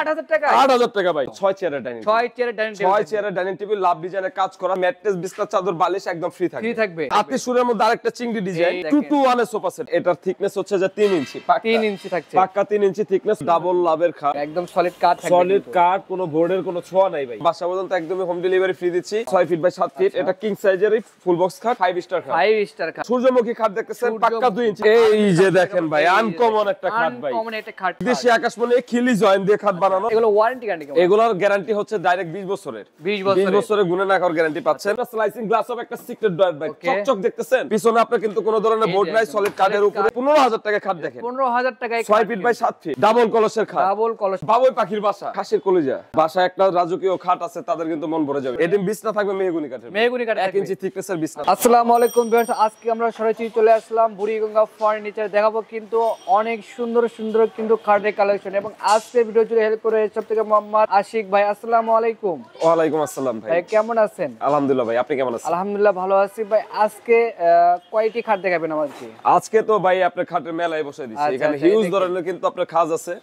8000 টাকা 8000 টাকা ভাই 6 চেয়ারের ডাইনিং 6 চেয়ারের ডাইনিং টেবিল লাভ ডিজাইনের কাজ করা ম্যাট্রেস বিছনা চাদর বালিশ একদম ফ্রি থাকবে হাতি সুরের মধ্যে আরেকটা চিংড়ি ডিজাইন 2-to-1 এর সোফা সেট এটার থিকনেস হচ্ছে যে 3 ইঞ্চি 3 ইঞ্চি থাকছে পাক্কা 3 ইঞ্চি থিকনেস ডাবল লাভের খাট একদম সলিড কাঠ থাকবে সলিড কাঠ কোনো বোর্ডের কোনো ছোঁয়া নাই ভাই বাসা পর্যন্ত একদমই হোম ডেলিভারি ফ্রি দিচ্ছি 6 ফিট বাই 7 ফিট এটা কিং সাইজের ফুল বক্স খাট 5 স্টার খাট 5 স্টার খাট সূর্যমুখী খাট দেখতেছেন পাক্কা 2 ইঞ্চি এই যে দেখেন ভাই আনকমন একটা খাট ভাই আনকমন একটা খাট দেশি আকাশমণি খিলি জয়েন দিয়ে খাট বানানো এগুলো ওয়ারেন্টি গ্যারান্টি কেমন এগুলোর গ্যারান্টি হচ্ছে ডাইরেক্ট 20 বছরের 20 বছরের গুণে না করার গ্যারান্টি পাচ্ছেন স্লাইসিং গ্লাস অফ একটা সিক্রেট ডয়ার ভাই চকচক দেখতেছেন পিছনে আপনার কিন্তু কোনো ধরনের বোর্ড নাই সলিড কাঠের উপরে 15000 টাকা খাট দেখেন 15000 টাকায় 6 ফিট বাই 7 ফিট ডাবল কলসের খাট ডাবল কলস বাবুই পাখির বাসা খাসির কলিজা বাসায় একটা রাজকীয় খাট আছে তাদের কিন্তু মন ভরে যাবে এদিন বিছনা থাকবে মেহগনি কাঠের 1 ইঞ্চি থিকনেসের বিছনা আসসালামু আলাইকুম ভিউয়ার্স আজকে আমরা সরাসরি চলে আসলাম বুড়িগঙ্গা ফার্নিচার দেখাবো কিন্তু অনেক সুন্দর সুন্দর কিন্তু খাটের কালেকশন এবং আজকে ভিডিও জুড়ে হেল্প করে সব থেকে মোহাম্মদ আশিক ভাই আসসালামু আলাইকুম ওয়া আলাইকুম আসসালাম ভাই কেমন আছেন আলহামদুলিল্লাহ ভাই আপনি কেমন আছেন আলহামদুলিল্লাহ ভালো আছি ভাই আজকে কয়টি খাট দেখাবেন আমাদেরকে আজকে তো ভাই আপনার খাটের মেলায় বসে দিচ্ছি এখানে হিউজ ধরনের কিন্তু আপনার খাজ আছে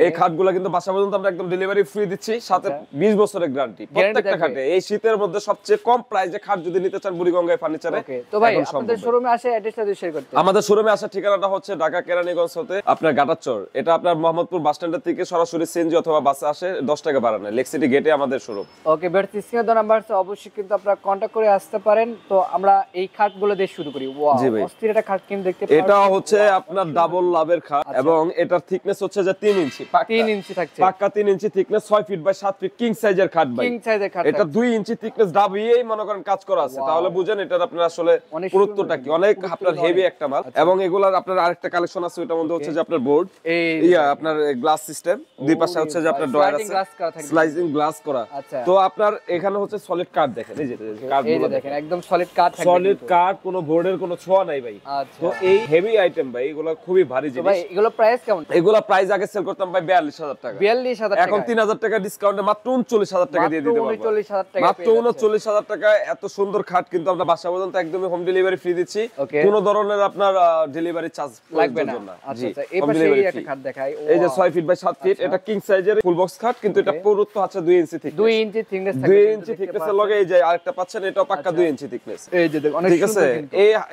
এই খাটগুলো কিন্তু বাসা পর্যন্ত আমরা একদম ডেলিভারি ফ্রি দিচ্ছি সাথে 20 বছরের গ্যারান্টি প্রত্যেকটা খাটে এই শীতের মধ্যে সবচেয়ে কম প্রাইসে খাট যদি নিতে চান বুড়িগঙ্গায় ফার্নিচারে তো ভাই আপনাদের শোরুমে আসে অ্যাড্রেসটা শেয়ার করতে আমাদের শোরুমে আসার ঠিকানাটা হচ্ছে ঢাকা কেরানীগঞ্জ হতে আপনার গাটারচর এটা আপনার মোহাম্মদপুর বাস স্ট্যান্ড থেকে সরাসরি সিএনজি অথবা বাসে আসে 10 টাকা ভাড়া নেয় লেক সিটি গেটে আমাদের শোরুম ওকে বেরতি স্ক্রিনে দেওয়া নাম্বার আছে অবশ্যই কিন্তু আপনারা কন্টাক্ট করে আসতে পারেন তো আমরা এই খাটগুলো দিয়ে শুরু করি ওয়াও অস্থির একটা খাট কিন্তু দেখতে পাচ্ছেন এটা হচ্ছে আপনার ডাবল লাভের খাট এবং এটার থিকনেস হচ্ছে যে 3 ইঞ্চি 3 ইঞ্চি থাকছে পাক্কা 3 ইঞ্চি thickness 6 feet by 7 feet king সাইজের খাট ভাই কিং সাইজের খাট এটা 2 ইঞ্চি থিকনেস ডাবিয়েই মনে করেন কাজ করা আছে তাহলে বুঝেন এটার আপনার আসলে গুরুত্বটা কি অনেক আপনার হেভি একটা মাল এবং এগুলার আপনার আরেকটা কালেকশন আছে ওটার মধ্যে হচ্ছে যে আপনার বোর্ড আপনার গ্লাস সিস্টেম দুই পাশে হচ্ছে যে আপনার ডয়ার আছে স্লাইসিং গ্লাস করা তো আপনার এখানে হচ্ছে সলিড কাঠ দেখেন এই যে কাঠগুলো দেখেন একদম সলিড কাঠ থাকবে সলিড কাঠ কোনো বোর্ডের কোনো ছোঁয়া নাই ভাই তো এই হেভি আইটেম ভাই এগুলো খুবই ভারী জিনিস ভাই এগুলো প্রাইস কেমন এগুলো প্রাইস আগে সেল করতাম ভাই 42000 টাকা 42000 এখন 3000 টাকা ডিসকাউন্টে মাত্র 39000 টাকা দিয়ে দিতে পারবো 39000 টাকা মাত্র 39000 টাকা এত সুন্দর খাট কিন্তু আমরা বাসা পর্যন্ত একদমই হোম ডেলিভারি ফ্রি দিচ্ছি কোনো ধরনের আপনার ডেলিভারি চার্জ লাগবে না আচ্ছা এই পাশে এই একটা খাট দেখাই এই যে 6 ফিট বাই 7 ফিট এটা কিং সাইজের ফুল বক্স খাট কিন্তু এটা পুরুত্ব আছে 2 ইঞ্চি থিকনেস 2 ইঞ্চি থিকনেস থাকে 2 ইঞ্চি থিকনেসের লগে এই যে আরেকটা পাচ্ছেন এটাও পাক্কা 2 ইঞ্চি থিকনেস এই যে দেখুন অনেক ঠিক আছে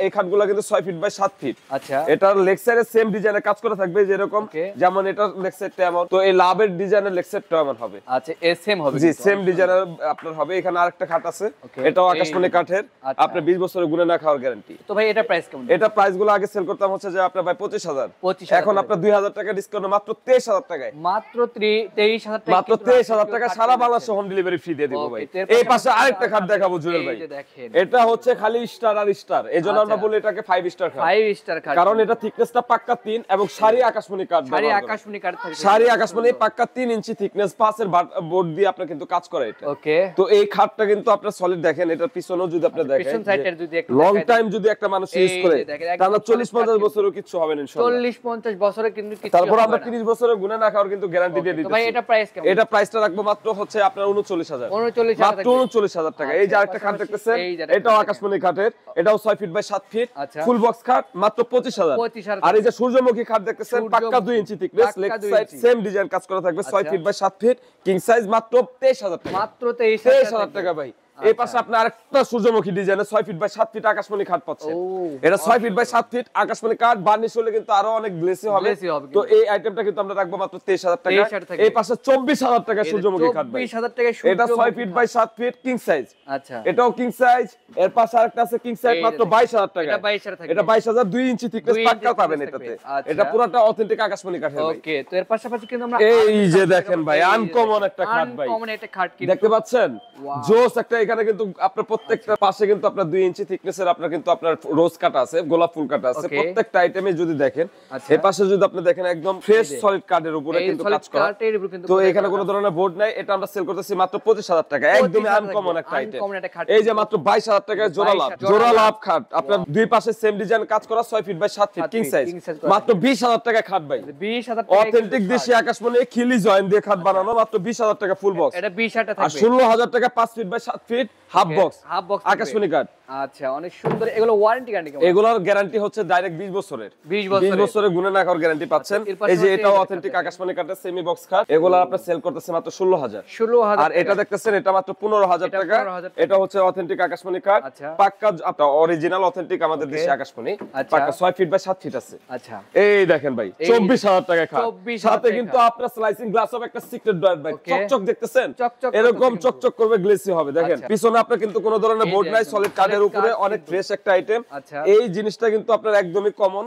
এই খাটগুলো কিন্তু 6 ফিট বাই 7 ফিট আচ্ছা এটার লেগ সাইডে সেম ডিজাইনের কাজ করা থাকবে যেরকম যেমন এটার লেগ সাইডটা এমন তো এই লাভের ডিজাইনের লেগ সাইডটা এমন হবে আচ্ছা সেম হবে জি সেম ডিজাইনের আপনার হবে এখানে আরেকটা খাট আছে এটাও আকাশমণি কাঠের আপনার 20 বছরের গুণে না খাওয়ার গ্যারান্টি তো ভাই এটা প্রাইস কেমন এটা প্রাইসগুলো আগে সেল করতাম হচ্ছে যে আপনার ভাই 25000 এখন আপনার 2000 টাকা ডিসকাউন্ট মাত্র 23000 টাকায় মাত্র 23000 টাকা মাত্র 23000 টাকা সারা বাংলাদেশে হোম ডেলিভারি ফ্রি দিয়ে দেব ভাই এই পাশে আরেকটা খাট দেখাবো জুয়েল ভাই এটা হচ্ছে খালি স্টার আর স্টার এজন্য আমরা বলি এটাকে 5 স্টার খাট 5 স্টার খাট কারণ এটা থিকনেসটা পাক্কা 3 এবং সারি আকাশমণি কাঠ সারি আকাশমণি কাঠ থাকে সারি আকাশমণি পাক্কা 3 ইঞ্চি থিকনেস পাঁচের বোর্ড দিয়ে আপনি কিন্তু কাজ করে এটা ওকে তো এই খাটটা কিন্তু আপনার সলিড দেখেন এটার পিছনেও যদি আপনি দেখেন পিছন সাইডের যদি একটু লং টাইম যদি একটা মানুষ ইউজ করে তাহলে 40-50 বছরও কিছু হবে না ইনশাআল্লাহ 40-50 বছরে কিন্তু কিছু তারপর আমরা 30 বছরের গুণে না খাওয়ার কিন্তু গ্যারান্টি দিয়ে দিতেছি ভাই এটা প্রাইস কেমন এটা প্রাইসটা রাখবো মাত্র হচ্ছে আপনার 39000 মাত্র 39000 টাকা এই যে আরেকটা খাট দেখতেছেন এটাও আকাশমণি খাটের এটাও 6 feet by 7 feet full box খাট মাত্র 25000 আর এই যে সূর্যমুখী খাট দেখতেছেন পাক্কা 2 ইঞ্চি thickness leg side same design কাজ করা থাকবে 6 feet by 7 feet king size মাত্র 23000 টাকা মাত্র 23000 টাকা ভাই এই পাশে আপনি আরেকটা সূর্যমুখী ডিজাইনের 6 ফিট বাই 7 ফিট আকাশমণি খাট পাচ্ছেন এটা 6 ফিট বাই 7 ফিট আকাশমণি কাঠ বার্নিশ হলে কিন্তু আরো অনেক গ্লেসি হবে তো এই আইটেমটা কিন্তু আমরা রাখবো মাত্র 23000 টাকা এই পাশে 24000 টাকা সূর্যমুখী খাট ভাই 24000 টাকা এটা 6 feet by 7 feet king size আচ্ছা এটাও কিং সাইজ এর পাশে আরেকটা আছে কিং সাইজ মাত্র 22000 টাকা এটা 22000 টাকা এটা 22000 2 ইঞ্চি থিকনেস পাক্কা পাবেন এটাতে এটা পুরোটা অথেন্টিক আকাশমণি কাঠের ভাই ওকে তো এর পাশাপাশি কিন্তু আমরা এই যে দেখেন ভাই আনকমন একটা খাট ভাই আনকমন একটা খাট কি দেখতে পাচ্ছেন জোস একটা এখানে কিন্তু আপনার প্রত্যেকটা পাশে কিন্তু আপনার 2 ইঞ্চি থিকনেসের আপনার কিন্তু আপনার রোজ কাটা আছে গোলাপ ফুল কাটা আছে প্রত্যেকটা আইটেমে যদি দেখেন এই পাশে যদি আপনি দেখেন একদম ফ্রেশ সলিড কাঠের উপরে কিন্তু কাজ করা তো এখানে কোনো ধরনের বোর্ড নাই এটা আমরা সেল করতেছি মাত্র 25000 টাকা একদমই আনকমন একটা আইটেম এই যে মাত্র 22000 টাকায় জোড়া লাভ খাট আপনার দুই পাশে সেম ডিজাইন কাজ করা 6 feet by 7 feet king size মাত্র 20000 টাকা খাট ভাই 20000 টাকা অথেন্টিক দেশি আকাশমণি খিলি জয়েন দিয়ে খাট বানানো মাত্র 20000 টাকা ফুল বক্স এটা 20000 টাকা আর 16000 টাকা 5 feet by 7 feet feet half box আকাশমণি কাঠ। আচ্ছা, অনেক সুন্দর। এগুলো ওয়ারেন্টি গ্যারান্টি কেমন? এগুলোর গ্যারান্টি হচ্ছে ডাইরেক্ট 20 বছরের। 20 বছরের গুণে না করার গ্যারান্টি পাচ্ছেন। এই যে এটাও অথেন্টিক আকাশমণি কাঠের সেমি বক্স কাঠ। এগুলো আপনারা সেল করতেছে মাত্র 16,000। আর এটা দেখতেছেন এটা মাত্র 15,000 টাকা। এটা হচ্ছে অথেন্টিক আকাশমণি কাঠ, পাক্কা আপনার অরিজিনাল অথেন্টিক আমাদের দেশে আকাশমণি, পাক্কা 6 ফিট বাই 7 ফিট আছে। আচ্ছা, এই দেখেন ভাই 24,000 টাকা কাঠ। সাথে কিন্তু আপনার স্লাইসিং গ্লাস হবে একটা সিক্রেট ডয়ার ভাই, চকচক দেখতেছেন, এরকম চকচক করবে, গ্লেসি হবে। দেখেন পিছনে আপনার কিন্তু কোনো ধরনের বোর্ড নাই, সলিড কাঠের উপরে অনেক ফ্রেশ একটা আইটেম। এই জিনিসটা কিন্তু আপনার একদমই কমন,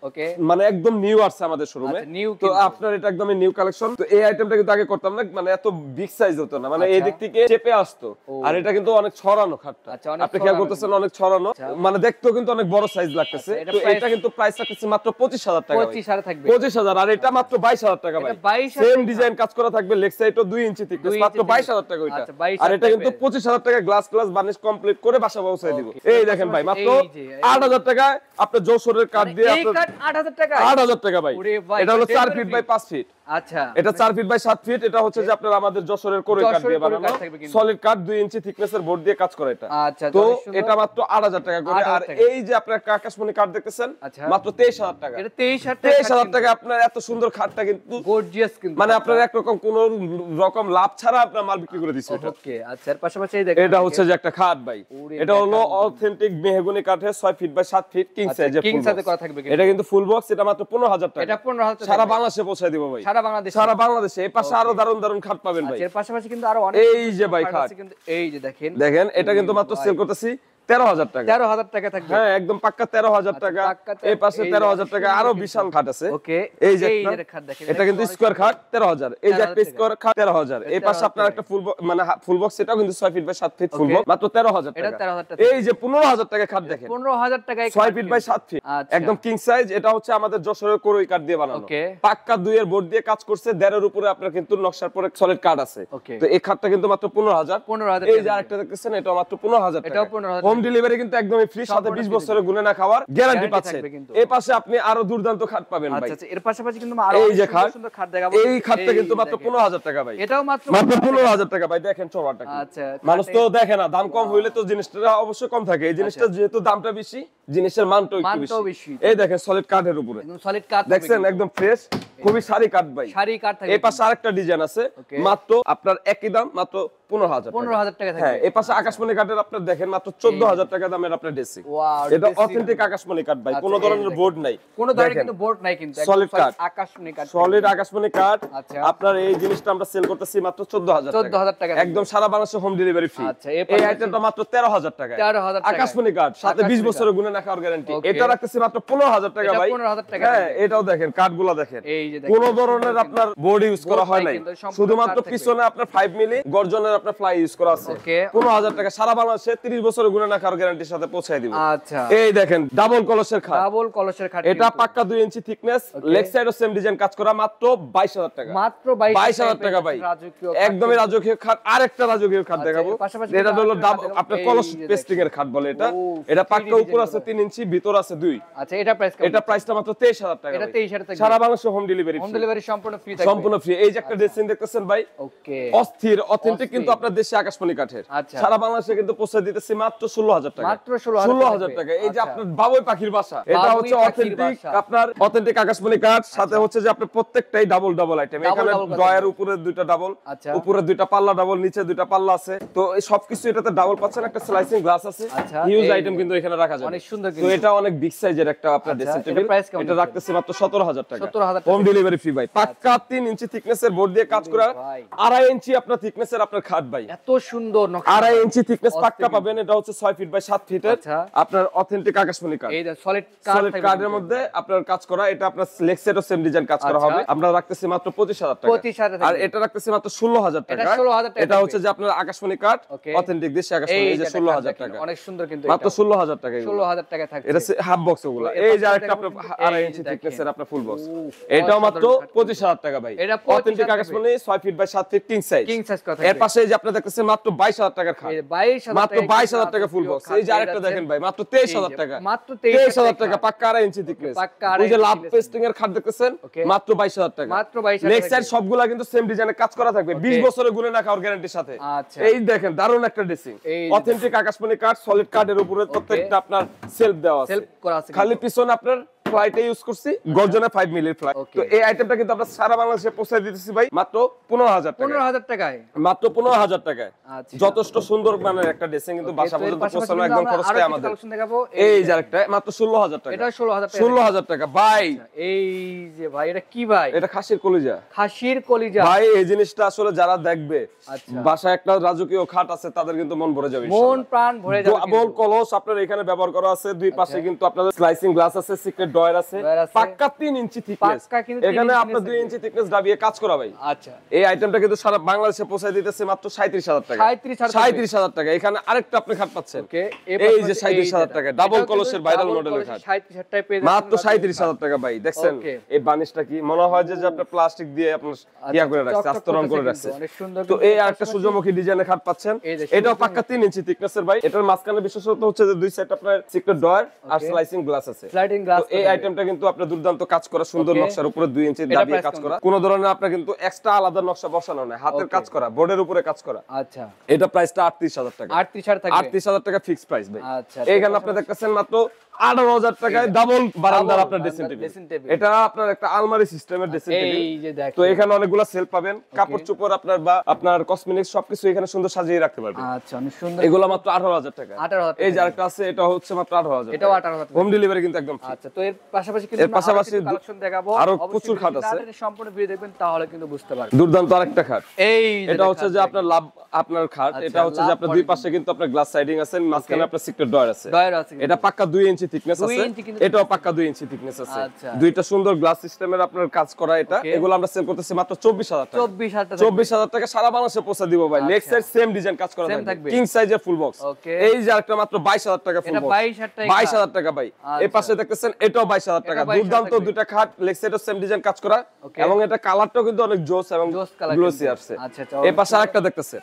মানে একদম নিউ আসছে আমাদের শোরুমে। তো আপনার এটা একদমই নিউ কালেকশন। তো এই আইটেমটা কিন্তু আগে করতাম না, মানে এত বিগ সাইজ হতো না, মানে এই দিক থেকে চেপে আসতো। আর এটা কিন্তু অনেক ছড়ানো খাটটা, আপনি খেয়াল করতেছেন অনেক ছড়ানো, মানে দেখতেও কিন্তু অনেক বড় সাইজ লাগতেছে। তো এটা কিন্তু প্রাইস রাখতেছে মাত্র 25,000 টাকা। 25,000। আর এটা মাত্র 22,000 টাকা ভাই। সেম ডিজাইন কাজ করা থাকবে, লেগ সাইডও 2 ইঞ্চি থিকনেস, মাত্র 22,000 টাকা ওইটা। আর এটা কিন্তু 25,000 টাকা গ্লাস বার্নিশ কমপ্লিট করে বাসা পৌঁছে দিব। এই দেখেন ভাই মাত্র 8,000 টাকায় আপনার যশোরের কাঠ দিয়ে আপনার 8,000 টাকা। 8,000 টাকা ভাই। এটা হলো 4 ফিট বাই 5 ফিট। আচ্ছা, এটা 4 ফিট বাই 7 ফিট। এটা হচ্ছে যে আপনার আমাদের যশোরের কোরে কাঠ দিয়ে বানানো সলিড কাঠ, 2 ইঞ্চি থিকনেসের বোর্ড দিয়ে কাজ করে এটা। আচ্ছা, তো এটা মাত্র 8,000 টাকা করে। আর এই যে আপনার আকাশমণি কাঠ দেখতেছেন মাত্র 23,000 টাকা। এটা 23,000 23,000 টাকা। আপনার এত সুন্দর খাটটা কিন্তু গর্জিয়াস, কিন্তু মানে আপনার একরকম কোন রকম লাভ ছাড়া আপনার মাল বিক্রি করে দিচ্ছে এটা। ওকে, আচ্ছা। এর পাশাপাশি এই দেখেন এটা হচ্ছে যে একটা খাট ভাই, এটা হলো অথেন্টিক মেহগনি কাঠের 6 ফিট বাই 7 ফিট কিং সাইজের, কিং সাইজে করা থাকবে। এটা কিন্তু ফুল বক্স। এটা মাত্র 15,000 টাকা। এটা 15,000 টাকা সারা বাংলাদেশে পৌঁছে দিব ভাই, সারা বাংলাদেশে। এই পাশে আরো দারুন দারুন খাট পাবেন ভাই। এর পাশাপাশি কিন্তু আরো অনেক এই যে ভাই খাট, কিন্তু এই যে দেখেন এটা কিন্তু মাত্র সেল করতেছি 13,000 টাকা। 13,000 টাকা থাকবে। হ্যাঁ, একদম পাক্কা 13,000 টাকা। এই পাশে 13,000 টাকা আরো বিশাল খাট আছে। ওকে, এই যে খাট দেখেন, এটা কিন্তু স্কয়ার খাট 13,000। এই যে একটা স্কয়ার খাট 13,000। এই পাশে আপনার একটা ফুল মানে ফুল বক্স, এটাও কিন্তু 6 feet by 7 feet full box, মাত্র 13,000 টাকা। এটা 13,000 টাকা। এই যে 15,000 টাকা খাট দেখেন, 15,000 টাকায় 6 ফিট বাই 7 ফিট, একদম কিং সাইজ। এটা হচ্ছে আমাদের যশোরের কোরই কাঠ দিয়ে বানানো, পাক্কা 2 এর বোর্ড দিয়ে কাজ করছে। 1.5 এর উপরে আপনার কিন্তু নকশার পরে সলিড কাঠ আছে। তো এই খাটটা কিন্তু মাত্র 15,000। এই যে আরেকটা দেখতেছেন, এটা মাত্র 15,000 টাকা। হোম ডেলিভারি কিন্তু একদমই ফ্রি, সাথে 20 বছরের গুণে না খাওয়ার গ্যারান্টি পাচ্ছেন। এই পাশে আপনি আরো দুর্দান্ত খাট পাবেন ভাই। আচ্ছা, এর পাশাপাশি কিন্তু আরো এই যে সুন্দর খাট দেখাবো। এই খাটটা কিন্তু মাত্র 15,000 টাকা ভাই। এটাও মাত্র 15,000 টাকা ভাই। দেখেন চড়াটা কি। আচ্ছা, মানুষ তো দেখে না, দাম কম হইলে তো জিনিসটা অবশ্যই কম থাকে। এই জিনিসটা যেহেতু দামটা বেশি, জিনিসের মানটাও একটু বেশি। এই দেখেন সলিড কাঠের উপরে, একদম সলিড কাঠ দেখছেন, একদম ফ্রেশ, খুবই সারি কাঠ ভাই। সারি কাঠ থাকে। এই পাশে আরেকটা ডিজাইন আছে, মাত্র আপনার একই দাম, মাত্র 15,000 টাকা থাকবে। হ্যাঁ, এই পাশে আকাশমণি কাঠের আপনার দেখেন মাত্র 14,000 টাকা দামের আপনার ড্রেসিং। এটা অথেন্টিক আকাশমণি কাঠ ভাই, কোনো ধরনের বোর্ড নাই, কোনো ধরনের কিন্তু বোর্ড নাই, কিন্তু সলিড কাঠ, আকাশমণি কাঠ, সলিড আকাশমণি কাঠ। আপনার এই জিনিসটা আমরা সেল করতেছি মাত্র 14,000 টাকা, একদম সারা বাংলাদেশে হোম ডেলিভারি ফ্রি। আচ্ছা, এই আইটেমটা মাত্র 13,000 টাকা। আকাশমণি কাঠ, সাথে 20 বছরের গুণে না খাওয়ার গ্যারান্টি। এটা রাখতেছি মাত্র 15,000 টাকা ভাই। হ্যাঁ, এটাও দেখেন কাঠগুলো দেখেন, কোন ধরনের আপনার বোর্ড ইউজ করা হয় নাই, শুধুমাত্র পিছনে আপনার 5 মিলি গর্জনের আপনার ফ্লাই ইউজ করা আছে। 15,000 টাকা, সারা বাংলাদেশে 30 বছরের গুণে না খাওয়ার গ্যারান্টির সাথে পৌঁছায় দিব। আচ্ছা, এই দেখেন ডাবল কলসের খাট, ডাবল কলসের খাট। এটা পাক্কা 2 ইঞ্চি থিকনেস, লেগ সাইডও সেম ডিজাইন কাজ করা, মাত্র 22,000 টাকা। মাত্র 22,000 টাকা ভাই। একদমই রাজকীয় খাট। আরেকটা রাজকীয় খাট দেখাবো, এটা হলো আপনার কলস পেস্টিং এর খাট বলে এটা। এটা পাক্কা উপর আছে 3 ইঞ্চি, ভিতর আছে 2। আচ্ছা, এটা প্রাইস কেমন? এটা প্রাইসটা মাত্র 23,000 টাকা। এটা 23,000 টাকা, সারা বাংলাদেশে হোম ডেলিভারি। হোম ডেলিভারি সম্পূর্ণ ফ্রি থাকবে, সম্পূর্ণ ফ্রি। এই যে একটা ড্রেসিং দেখতেছেন ভাই, ওকে, অস্থির অথেন্টিক, কিন্তু আপনার দেশে আকাশমণি কাঠের। সারা বাংলাদেশে কিন্তু পৌঁছে দিতেছি মাত্র 16,000 টাকা। মাত্র 16,000 টাকা। এই যে আপনার বাবুই পাখির বাসা, এটা হচ্ছে অথেন্টিক, আপনার অথেন্টিক আকাশমণি কাঠ। সাথে হচ্ছে যে আপনার প্রত্যেকটাই ডাবল ডাবল আইটেম। এখানে ড্রয়ার উপরে 2টা ডাবল, উপরে 2টা পাল্লা ডাবল, নিচে 2টা পাল্লা আছে। তো এই সবকিছু এটাতে ডাবল পাচ্ছেন। একটা স্লাইসিং গ্লাস আছে, হিউজ আইটেম কিন্তু এখানে রাখা যাবে, অনেক সুন্দর। তো এটা অনেক বিগ সাইজের একটা আপনার ড্রেসিং টেবিল। এটা রাখতেছি মাত্র 17,000 টাকা। হোম ডেলিভারি ফ্রি ভাই। পাক্কা 3 ইঞ্চি থিকনেসের বোর্ড দিয়ে কাজ করা, 2.5 ইঞ্চি আপনার থিকনেসের আপনার খাট ভাই। এত সুন্দর নকশা, 2.5 ইঞ্চি থিকনেস পাক্কা পাবেন। এটা হচ্ছে 6 ফিট বাই 7 ফিটের আপনার অথেন্টিক আকাশমণি কাঠ। এই সলিড কাঠের মধ্যে আপনার কাজ করা। এটা আপনার লেগ সেটও সেম ডিজাইন কাজ করা হবে। আমরা রাখতেছি মাত্র 25,000 টাকা। আর এটা রাখতেছি মাত্র 16,000 টাকা। এটা হচ্ছে যে আপনার আকাশমণি কাঠ, অথেন্টিক দেশি আকাশমণি। এই যে 16,000 টাকা, অনেক সুন্দর, কিন্তু মাত্র 16,000 টাকা। টাকা থাকছে। এটা হাফ বক্স ওগুলা। এই যে আরেকটা আপনার 2.5 ইঞ্চি থিকনেসের আপনার ফুল বক্স, এটাও মাত্র 25000 টাকা ভাই। এটা অথেন্টিক আকাশমণি 6 feet by 7 feet king size. King size কথা। এর পাশে এই যে আপনি দেখতেছেন মাত্র 22000 টাকার খাট, 22000 মাত্র 22000 টাকা ফুল বক্স। এই যে আরেকটা দেখেন ভাই, মাত্র 23000 টাকা, মাত্র 23000 টাকা পাক্কা 2.5 ইঞ্চি থিকনেস। ওই যে লাভ পেস্টিং এর খাট দেখতেছেন মাত্র 22000 টাকা, মাত্র 22000 লেগ সাইড সবগুলা কিন্তু সেম ডিজাইনের কাজ করা থাকবে, 20 বছরের গুণে না খাওয়ার গ্যারান্টির সাথে। আচ্ছা, এই দেখেন দারুণ একটা ড্রেসিং, অথেন্টিক আকাশমণি কাঠ, সলিড কাঠের উপরে প্রত্যেকটা আপনার সেলফ দেওয়া আছে, সেলফ করা আছে, খালি পিছনে আপনার ফ্লাইটে ইউজ করছি গর্জনের 5 মিলির ফ্লাইট। তো এই আইটেমটা কিন্তু আমরা সারা বাংলাদেশে পৌঁছে দিতেছি ভাই মাত্র 15000 টাকা, 15000 টাকায়, মাত্র 15000 টাকায়। আচ্ছা, যথেষ্ট সুন্দর মানের একটা ড্রেসিং কিন্তু বাসা পর্যন্ত পৌঁছানো একদম খরচটাই আমাদের। এই যে আরেকটা মাত্র 16000 টাকা, এটা 16000 টাকা, 16000 টাকা ভাই। এই যে ভাই এটা কি ভাই? এটা খাসির কলিজা, খাসির কলিজা ভাই। এই জিনিসটা আসলে যারা দেখবে, আচ্ছা, বাসায় একটা রাজকীয় খাট আছে, তাদের কিন্তু মন ভরে যাবে, মন প্রাণ ভরে যাবে। ডাবল কলস আপনার এখানে ব্যবহার করা আছে, দুই পাশে কিন্তু আপনাদের স্লাইসিং গ্লাস আছে, সিক্রেট ডয়ার আছে, পাক্কা 3 ইঞ্চি থিকনেস, এখানে আপনার 2 ইঞ্চি থিকনেস দাবিয়ে কাজ করা ভাই। আচ্ছা, এই আইটেমটা কিন্তু সারা বাংলাদেশে পৌঁছে দিতেছে মাত্র 37000 টাকা, 37000 টাকা। এখানে আরেকটা আপনি খাট পাচ্ছেন, এই যে 37000 টাকা ডাবল কলসের ভাইরাল মডেলের খাট, 37000 টাকায় পেয়ে যাবেন মাত্র 37000 টাকা ভাই। দেখছেন এই বানিশটা কি মনে হয় যে আপনার প্লাস্টিক দিয়ে আপনার ইয়া করে রাখছে, আস্তরণ করে রাখছে, অনেক সুন্দর। তো এই আরেকটা সূর্যমুখী ডিজাইনের খাট পাচ্ছেন, এটাও পাক্কা 3 ইঞ্চি থিকনেসের ভাই। এটার মাঝখানে বিশেষত্ব হচ্ছে যে দুই সাইড আপনার সিক্রেট ডয়ার আর স্লাইসিং গ্লাস আছে, স্লাইডিং গ্লাস। এই আইটেমটা কিন্তু আপনার দুর্দান্ত কাজ করা, সুন্দর নকশার উপরে 2 ইঞ্চি দাবিয়ে কাজ করা, কোন ধরনের আপনার কিন্তু এক্সট্রা আলাদা নকশা বসানো নাই, হাতের কাজ করা, বোর্ডের উপরে কাজ করা। আচ্ছা, এটা প্রাইসটা 38000 টাকা, 38000 টাকা ফিক্স প্রাইস ভাই। আচ্ছা, এখানে আপনি দেখতেছেন মাত্র 18000 টাকায় ডাবল বারান্দার আপনার ড্রেসিং টেবিল। এটা আপনার একটা আলমারি সিস্টেমের ড্রেসিং টেবিল, এই যে দেখেন। তো এখানে অনেকগুলো সেলফ পাবেন, কাপড় চোপড় আপনার বা আপনার কসমেটিক্স সবকিছু এখানে সুন্দর সাজিয়ে রাখতে পারবেন। আচ্ছা, অনেক সুন্দর। এগুলো মাত্র 18000 টাকা। 18000 এই যে আরেকটা আছে, এটা হচ্ছে মাত্র 18000 এটাও 18000 হোম ডেলিভারি কিন্তু একদম ফ্রি। আচ্ছা, তো এর পাশাপাশি কিন্তু এর পাশাপাশি কালেকশন দেখাবো, আরো প্রচুর খাট আছে, সম্পূর্ণ ভিডিও দেখবেন তাহলে কিন্তু বুঝতে পারবেন। দুর্দান্ত আরেকটা খাট, এই এটা হচ্ছে যে আপনার লাভ আপনার খাট, এটা হচ্ছে যে আপনার দুই পাশে কিন্তু আপনার গ্লাস সাইডিং আছে, মাঝখানে আপনার সিক্রেট ডয়ার আছে, এটা পাক্কা 2 ইঞ্চি থিকনেস আছে, এটাও পাক্কা 2 ইঞ্চি থিকনেস আছে, দুইটা সুন্দর গ্লাস সিস্টেমের আপনার কাজ করা। এটা এগুলো আমরা সেল করতেছি মাত্র 24000 টাকা, 24000 টাকা সারা বাংলাদেশে পৌঁছে দিব ভাই। লেগ সাইড সেম ডিজাইন কাজ করা থাকবে, কিং সাইজের ফুল বক্স। এই যে আরেকটা মাত্র 22000 টাকা ফুল বক্স, 22000 টাকা ভাই। এই পাশে দেখতেছেন এটাও 22000 টাকা, দুর্দান্ত দুইটা খাট, লেগ সাইডও সেম ডিজাইন কাজ করা, এবং এটা কালারটাও কিন্তু অনেক জোস এবং গ্লোসি আছে। এই পাশে আরেকটা দেখতেছেন,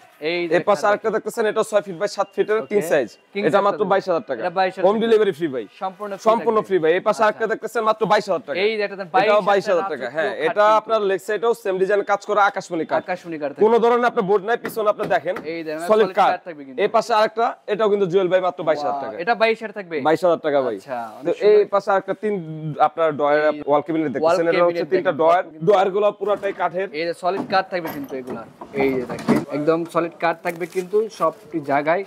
এই পাশে আরেকটা দেখতেছেন, এটা 6 ফিট বাই 7 ফিটের কিং সাইজ, এটা মাত্র 22000 টাকা, হোম ডেলিভারি ফ্রি ভাই, সম্পূর্ণ ফ্রি ভাই। এই পাশে আরেকটা দেখতেছেন মাত্র 22000 টাকা, এটাও 22000 টাকা। হ্যাঁ, এটা আপনার লেগ সাইডেও সেম ডিজাইন কাজ করা, আকাশমণি কাঠ, কোন ধরনের আপনার বোর্ড নাই, পিছনে আপনি দেখেন সলিড কাঠ। এই পাশে আরেকটা, এটাও কিন্তু জুয়েল ভাই মাত্র 22000 টাকা, এটা 22000 থাকবে, 22000 টাকা ভাই। তো এই পাশে আরেকটা তিন আপনার ডয়ার ওয়াল ক্যাবিনেট দেখতেছেন, এটা হচ্ছে তিনটা ডয়ার গুলো পুরোটাই কাঠের, এই সলিড কাঠ থাকবে কিন্তু এগুলা, এই যে দেখেন একদম সলিড কাঠ থাকবে কিন্তু সবটি জায়গায়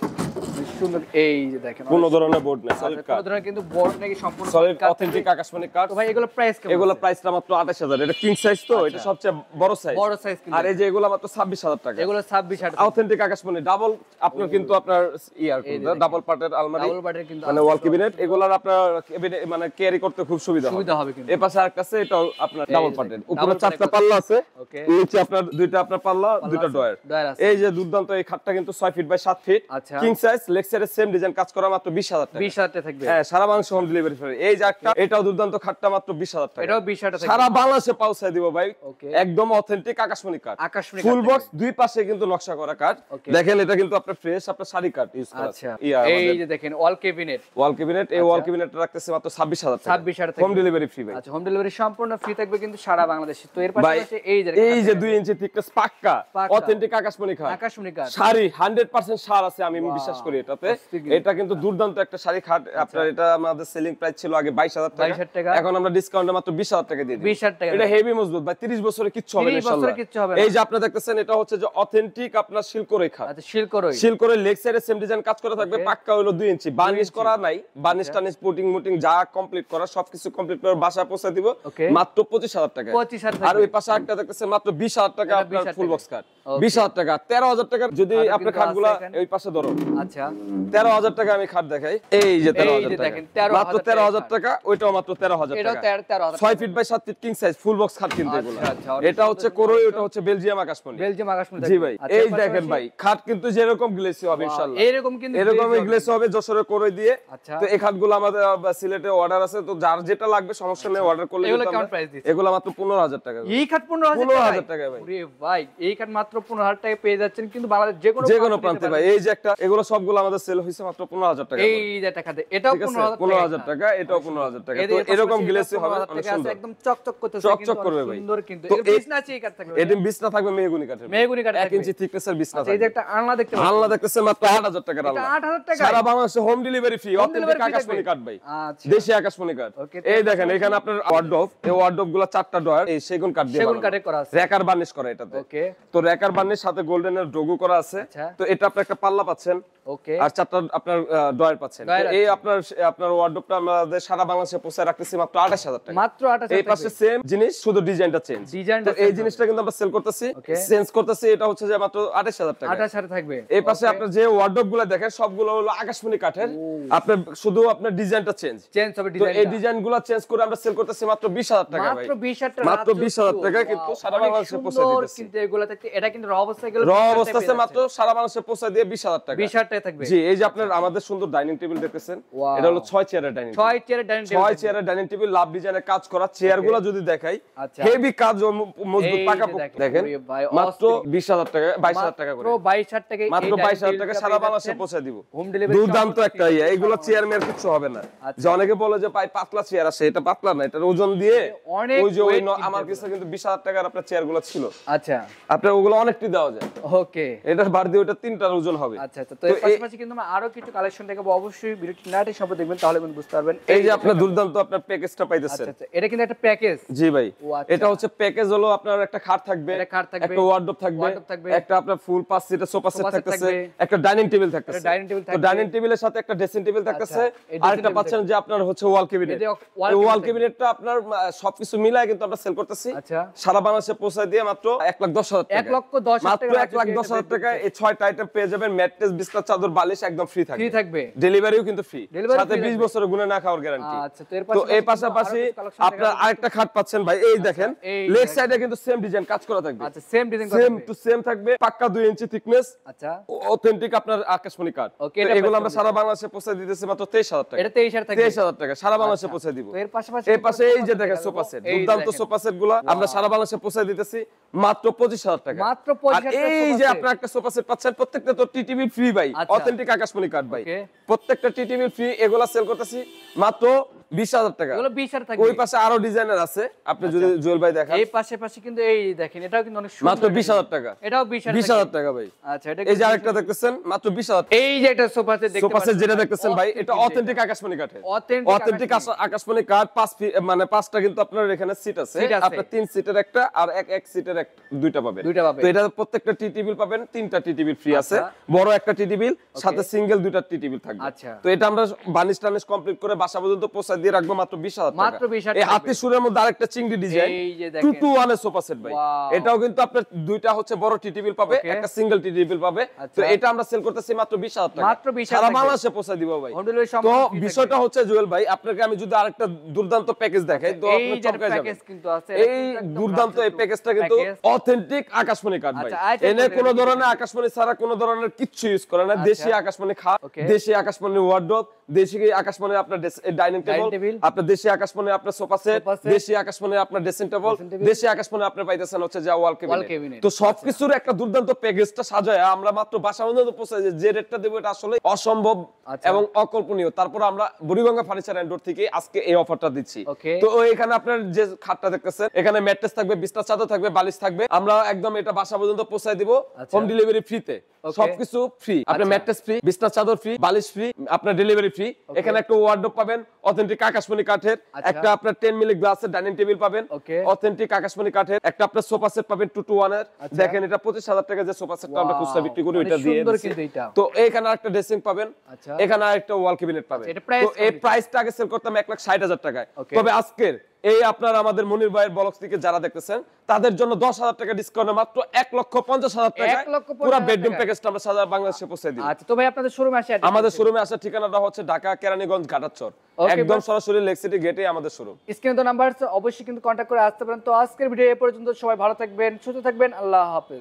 সুন্দর। এই যে দেখেন কোন ধরনের বোর্ড নাই, সলিড কাঠ, কোন ধরনের কিন্তু বোর্ড নাকি সম্পূর্ণ সলিড অথেন্টিক আকাশমণি কাঠ। তো ভাই এগুলো প্রাইস কেমন? এগুলো প্রাইসটা মাত্র 28000, এটা কিং সাইজ, তো এটা সবচেয়ে বড় সাইজ কিন্তু। আর এই যে এগুলো মাত্র 26000 টাকা, এগুলো 26000 অথেন্টিক আকাশমণি ডাবল আপনার কিন্তু আপনার ইয়ার ডাবল পার্টের আলমারি, ডাবল পার্টের কিন্তু মানে ওয়াল ক্যাবিনেট, এগুলোর আপনার মানে ক্যারি করতে খুব সুবিধা হবে কিন্তু। এই পাশে আরেকটা আছে, এটাও আপনার ডাবল পার্টের, উপরে 4টা পাল্লা আছে, নিচে আপনার দুইটা আপনার পাল্লা, দুইটা ডয়ার। এই যে দুর্দান্ত এই খাটটা কিন্তু 6 feet by 7 feet king size, leg সাইডের সেম ডিজাইন কাজ করা, মাত্র 20000 টাকা, 20000 টাকা থাকবে। হ্যাঁ, সারা বাংলাদেশে হোম ডেলিভারি ফ্রি। এই যে একটা, এটাও দুর্দান্ত খাটটা মাত্র 20000 টাকা, এটাও 20000 টাকা সারা বাংলাদেশে পৌঁছে দিব ভাই। একদম অথেন্টিক আকাশমণি কাঠ, ফুল বক্স, দুই পাশে কিন্তু নকশা করা কাঠ। দেখেন এটা কিন্তু আপনার ফ্রেশ আপনার শাড়ি কাঠ ইউজ করা আছে। এই যে দেখেন ওয়াল ক্যাবিনেট, এই ওয়াল ক্যাবিনেট রাখতেছে মাত্র 26000 টাকা, 26000 টাকা, হোম ডেলিভারি ফ্রি ভাই। আচ্ছা, হোম ডেলিভারি সম্পূর্ণ ফ্রি থাকবে কিন্তু সারা বাংলাদেশে। তো এর ভাই, পাশে এই যে 2 ইঞ্চি থিকনেস পাক্কা অথেন্টিক আকাশমণি কাঠ, আকাশমণি কাঠ শাড়ি 100% সার আছে, আমি বিশ্বাস করি এটাতে। এটা কিন্তু দুর্দান্ত একটা শাড়ি খাট। আপনার এটা আমাদের সেলিং প্রাইস ছিল আগে 22000 টাকা, এখন আমরা ডিসকাউন্টে মাত্র 20000 টাকা দিয়ে দিই। 20000 টাকা, এটা হেভি মজবুত ভাই, 30 বছরে কিচ্ছু হবে না ইনশাআল্লাহ। এই যে আপনারা দেখতেছেন, এটা হচ্ছে যে অথেন্টিক আপনার শিলকোরই খাট। আচ্ছা, শিলকোরই লেগ সাইডে সেম ডিজাইন কাজ করা থাকবে, পাক্কা হলো 2 ইঞ্চি, বার্নিশ করা নাই, বার্নিশ টানিশ পুটিং মুটিং যা কমপ্লিট করা সবকিছু কমপ্লিট করে বাসা পৌঁছে দিব মাত্র 25000 টাকা। আর ওই পাশে একটা দেখতেছেন মাত্র 20000 টাকা আপনার ফুল বক্স কাট, 20000 টাকা, 13000 টাকা। যদি আপনি খাটগুলা ওই পাশে ধরো, আচ্ছা 13,000 টাকা আমি খাট দেখাই, এই যে 13,000 টাকা, দেখেন 13,000 মাত্র 13,000 টাকা, ওইটাও মাত্র 13,000 এটাও টাকা, 13,000 6 feet by 7 feet king size full box খাট কিন্তু এগুলো। আচ্ছা, এটা হচ্ছে কোরই, ওটা হচ্ছে বেলজিয়াম আকাশমণি। বেলজিয়াম আকাশমণি জি ভাই, এই দেখেন ভাই খাট কিন্তু যেরকম গ্লেসি হবে ইনশাআল্লাহ, এরকম কিন্তু এরকমই গ্লেসি হবে যশোরের কোরই দিয়ে। আচ্ছা। তো এই খাটগুলো আমাদের সিলেটে অর্ডার আছে, তো যার যেটা লাগবে সমস্যা নেই, অর্ডার করলে এগুলো কিন্তু কেমন আমরা- প্রাইস দিচ্ছি? এগুলো মাত্র 15,000 টাকা। এই খাট 15,000 15,000 টাকা ভাই। ওরে ভাই, এই খাট মাত্র 15,000 টাকায় পেয়ে যাচ্ছেন কিন্তু বাংলাদেশ যে কোনো প্রান্তে ভাই। এই যে একটা, এগুলো সবগুলো আমাদের সেল হইছে মাত্র 15,000 টাকা। এই যে একটা খাট, এটাও 15,000 টাকা, এটাও 15,000 টাকা। তো এরকম গ্লেসি হবে, অনেক সুন্দর, একদম চকচক করতেছে, চকচক করবে ভাই। সুন্দর কিন্তু তো এর বিছনা আছে, এই খাট থাকবে, এদিন বিছনা থাকবে মেহগনি কাঠের, মেহগনি কাঠের 1 ইঞ্চি থিকনেসের বিছনা আচ্ছা, এই যে থাকবে। একটা আলনা দেখতে পাচ্ছেন, আলনা দেখতেছে মাত্র 8,000 টাকার আলনা, 8,000 টাকা, সারা বাংলাদেশে home delivery free, Home authentic delivery free আকাশমণি থাকবে। কাঠ ভাই, আচ্ছা, দেশি আকাশমণি কাঠ। Okay, এই দেখেন এখানে আপনার ওয়ার্ডরোব, এই ওয়ার্ডরোব গুলো 4টা ডয়ার এই সেগুন কাঠ দিয়ে সেগুন বানানো। কাঠে করা আছে, র‍্যাকার বার্নিশ করা এটাতে। ওকে, তো র‍্যাকার বার্নিশ সাথে গোল্ডেনের ডগু করা আছে। আচ্ছা। তো এটা আপনি একটা পাল্লা পাচ্ছেন, ওকে, আর 4টা আপনার ডয়ার পাচ্ছেন। তো ডয়ার এই আছে। আপনার ওয়ার্ডরোবটা আমাদের সারা বাংলাদেশে পৌঁছে রাখতেছি মাত্র 28,000 টাকা। মাত্র 28,000 এই পাশে সেম জিনিস, শুধু ডিজাইনটা চেঞ্জ। ডিজাইনটা তো এই জিনিসটা কিন্তু আমরা সেল করতেছি, Okay. চেঞ্জ করতেছি, এটা হচ্ছে যে মাত্র 28,000 টাকা। 28,000 থাকবে। এই পাশে Okay, আপনার যে ওয়ার্ডরোব গুলো দেখেন সবগুলো হলো আকাশমণি কাঠের, আপনার শুধু আপনার ডিজাইনটা চেঞ্জ। চেঞ্জ হবে তো ডিজাইন, এই ডিজাইনগুলো চেঞ্জ করে আমরা সেল করতেছি মাত্র 20,000 টাকা ভাই। মাত্র 20,000 টাকা, মাত্র 20,000 টাকা কিন্তু সারা বাংলাদেশে পৌঁছে দিতেছি। কিন্তু এগুলো থাকতে, এটা কিন্তু র অবস্থায় গেলে র অবস্থাতে মাত্র সারা বাংলাদেশে পৌঁছে দিয়ে 20,000 টাকা। 20,000 টাকা থাকবে। জি, এই যে আপনার আমাদের সুন্দর ডাইনিং টেবিল দেখতেছেন, Wow. এটা হলো 6 চেয়ারের ডাইনিং টেবিল। 6 চেয়ারের ডাইনিং টেবিল, 6 চেয়ারের ডাইনিং টেবিল, লাভ ডিজাইনের কাজ করা, চেয়ারগুলো যদি দেখাই আচ্ছা। হেভি কাজ ও মজবুত এই পাকা যে দেখেন, ওরে ভাই, মাত্র 20,000 টাকা, 22,000 টাকা করে, মাত্র 22,000 টাকা, মাত্র 22,000 টাকা সারা বাংলাদেশে পৌঁছে দিব। হোম ডেলিভারি দুর্দান্ত একটা ইয়া, এইগুলো চেয়ার মেয়ার কিছু হবে না। আচ্ছা। যে অনেকে বলে যে ভাই পাতলা চেয়ার আছে, এটা পাতলা না, এটার ওজন দিয়ে অনেক ওই যে weight কিনতে আমার হবে। কাছে কিন্তু 20,000 টাকার আপনার চেয়ারগুলো ছিল, আচ্ছা, আপনার ওগুলো অনেকটি দেওয়া যায়, ওকে, এটার বার দিয়ে ওটা 3টার ওজন হবে। আচ্ছা আচ্ছা। তো এর পাশাপাশি কিন্তু আমরা আরো কিছু কালেকশন দেখাবো, অবশ্যই ভিডিওটি নাটে সব দেখবেন, তাহলে কিন্তু বুঝতে পারবেন। এই যে আপনার দুর্দান্ত আপনার প্যাকেজটা পাইতেছেন। আচ্ছা আচ্ছা, এটা কিন্তু একটা প্যাকেজ। জি ভাই, ও আচ্ছা। এটা হচ্ছে প্যাকেজ, হলো আপনার একটা খাট থাকবে, একটা খাট থাকবে, একটা ওয়ার্ডরোব থাকবে, থাকবে, একটা আপনার ফুল 5 সিটের সোফা সেট সোফা সেট থাকতেছে, থাকবে, একটা ডাইনিং টেবিল থাকতেছে, একটা ডাইনিং টেবিল তো থাকবে, ডাইনিং টেবিলের সাথে একটা ড্রেসিং টেবিল থাকতেছে, আচ্ছা, এই আর dressing একটা table পাচ্ছেন যে আপনার হচ্ছে ওয়াল ক্যাবিনেট। এই যে wall এই ওয়াল cabinet ক্যাবিনেটটা আপনার সবকিছু মিলায় কিন্তু আমরা সেল করতেছি আচ্ছা, সারা বাংলাদেশে পৌঁছে দিয়ে মাত্র 1,10,000 টাকা। 1,10,000 মাত্র টাকা, 1,10,000 টাকা এই 6টা আইটেম পেয়ে যাবেন। ম্যাট্রেস, বিছনা, চাদর, বালিশ একদম ফ্রি থাকবে, ফ্রি থাকবে, ডেলিভারিও কিন্তু ফ্রি, Delivery সাথে free 20 থাকবে। বছরের গুণে না খাওয়ার গ্যারান্টি। আচ্ছা, তো তো এই পাশাপাশি আপনার আরেকটা খাট পাচ্ছেন ভাই, এই দেখেন এই লেগ দেখেন। সাইডে কিন্তু সেম ডিজাইন কাজ করা থাকবে, আচ্ছা, same design same to same থাকবে, পাক্কা 2 ইঞ্চি থিকনেস, আচ্ছা, অথেন্টিক আপনার আকাশমণি কাঠ। Okay, তো এটা এগুলো price আমরা কত? সারা বাংলাদেশে পৌঁছে দিতেছি মাত্র 23,000 টাকা। এটা 23,000 থাকবে, 23,000 টাকা সারা বাংলাদেশে আচ্ছা। পৌঁছে দিব। তো এর পাশাপাশি এই পাশে এই যে দেখেন সোফা সেট, এই দুর্দান্ত দেখেন। সোফা সেট গুলো আমরা সারা বাংলাদেশে পৌঁছে দিতেছি মাত্র 25,000 টাকা। মাত্র 25,000 আর টাকা এই সোফা যে সেট। আপনারা একটা সোফা সেট পাচ্ছেন, প্রত্যেকটা তো টিটিভি ফ্রি ভাই, আচ্ছা। অথেন্টিক আকাশমণি কাঠ ভাই, Okay. প্রত্যেকটা টিটিভি ফ্রি। এগুলা সেল করতেছি মাত্র 20,000 টাকা। এগুলো 20,000 থাকবে। ওই পাশে আরো ডিজাইনার আছে, আপনি যদি জুয়েল ভাই দেখান, এই পাশে কিন্তু এই দেখেন, এটাও কিন্তু অনেক সুন্দর, মাত্র 20,000 টাকা। এটাও 20,000 20,000 টাকা ভাই। আচ্ছা, এটা এই যে আরেকটা দেখতেছেন মাত্র 20,000। এই যে একটা সোফা সেট দেখতে সোফা সেট পাচ্ছেন, যেটা দেখতেছেন ভাই, এটা অথেন্টিক আকাশমণি কাঠের, Authentic অথেন্টিক আকাশমণি কাঠ। 5 মানে 5টা কিন্তু আপনার এখানে সিট আছে, Seat আছে। আপনার 3 সিটের একটা আর এক সিটের দুইটা পাবেন। দুইটা পাবেন। তো এটা প্রত্যেকটা টি টেবিল পাবেন, 3টা টি টেবিল ফ্রি আছে, আচ্ছা। বড় একটা টি টেবিল সাথে সিঙ্গেল 2টা টি টেবিল থাকবে। আচ্ছা। তো এটা আমরা বার্নিশ টার্নিশ কমপ্লিট করে বাসা পর্যন্ত পৌঁছে দিয়ে রাখবো মাত্র 20,000 টাকা। মাত্র 20,000 এই টাকা। হাতি সুরের মধ্যে আরেকটা চিংড়ি ডিজাইন, এই যে দেখেন। 2 to 1 এর সোফা সেট ভাই। Wow. এটাও কিন্তু আপনার দুইটা হচ্ছে বড় টি টেবিল পাবে, Okay. একটা সিঙ্গেল টি টেবিল পাবে। তো আচ্ছা। এটা আমরা সেল করতেছি মাত্র 20,000 টাকা। মাত্র 20,000 সারা টাকা। বাংলাদেশে পৌঁছে দিব ভাই। হোম ডেলিভারি তো সম্পূর্ণ free বিষয়টা থাকবে। হচ্ছে জুয়েল ভাই, আপনাকে আমি যদি আরেকটা দুর্দান্ত প্যাকেজ দেখাই তো এই আপনি যে চমকে যাবেন। প্যাকেজ কিন্তু আছে, এটা এই কিন্তু একদম দুর্দান্ত এই রাজকীয় প্যাকেজটা কিন্তু প্যাকেজ। অথেন্টিক আকাশমণি কাঠ ভাই। আচ্ছা, আরেকটা এনে বলে কোনো দিই। ধরনের আকাশমণি ছাড়া কোনো ধরনের কিচ্ছু ইউজ করে না, আচ্ছা। দেশি আকাশমণি খাট, Okay. দেশি আকাশমণি ওয়ার্ডরোব, দেশি আকাশমণি আপনার ডাইনিং টেবিল, টেবিল। আপনার দেশি আকাশমণি আপনার সোফা সেট, সোফা সেট। দেশি আকাশমণি আপনার ড্রেসিং টেবিল, ড্রেসিং টেবিল। দেশি আকাশমণি আপনি পাইতেছেন হচ্ছে যে ওয়াল cabinet। ক্যাবিনেট। তো সবকিছুর একটা দুর্দান্ত প্যাকেজটা সাজায় আমরা মাত্র বাসা পর্যন্ত পৌঁছে যে রেটটা দেব এটা আসলে অসম্ভব আচ্ছা। এবং অকল্পনীয়। তারপর আমরা বুড়িগঙ্গা ফার্নিচার এন্ড ডোর থেকে আজকে এই অফারটা দিচ্ছি। Okay. তো এখানে আপনার যে খাটটা দেখতেছেন, এখানে ম্যাট্রেস থাকবে, বিছনা চাদর থাকবে, বালিশ থাকবে, আমরা একদম এটা বাসা পর্যন্ত পৌঁছে দিব আচ্ছা। হোম ডেলিভারি ফ্রিতে। Okay. সবকিছু ফ্রি, আপনার আচ্ছা। ম্যাট্রেস ফ্রি, বিছনা চাদর ফ্রি, বালিশ ফ্রি, আপনার ডেলিভারি ফ্রি। এখানে একটা ওয়ার্ডরোব পাবেন অথেন্টিক আকাশমণি কাঠের, আচ্ছা। একটা আপনার 10 মিলি গ্লাসের ডাইনিং টেবিল পাবেন Okay. অথেন্টিক আকাশমণি কাঠের, একটা আপনার সোফা সেট পাবেন 2 to 1 এর। আচ্ছা। দেখেন এটা 25,000 টাকা যে সোফা সেটটা আমরা Wow, খুচরা বিক্রি করি, অনেক এটা দিয়ে সুন্দর দিচ্ছি। কিন্তু এটা। তো এখানে আরেকটা ড্রেসিং পাবেন, আচ্ছা। এখানে আরেকটা ওয়াল ক্যাবিনেট পাবেন। এটা price তো এই কত? প্রাইসটা আগে সেল করতাম 1,60,000 টাকায়, Okay. তবে আজকের এই আপনার আমাদের মনির ভাইয়ের ব্লগ থেকে যারা দেখতেছেন তাদের জন্য 10,000 টাকা ডিসকাউন্টে মাত্র 1,50,000 টাকা 1,50,000 পুরো বেডরুম প্যাকেজটা আমরা সারা বাংলাদেশে পৌঁছে দিই। আচ্ছা তো ভাই আপনাদের শোরুমে আসে আমাদের শোরুমে আসার ঠিকানাটা হচ্ছে ঢাকা কেরানীগঞ্জ ঘাটাচর, একদম সরাসরি লেক সিটি গেটে আমাদের শোরুম। স্ক্রিনে তো নাম্বার অবশ্যই কিন্তু কন্টাক্ট করে আসতে পারেন। তো আজকের ভিডিও এই পর্যন্ত, সবাই ভালো থাকবেন, সুস্থ থাকবেন, আল্লাহ হাফেজ।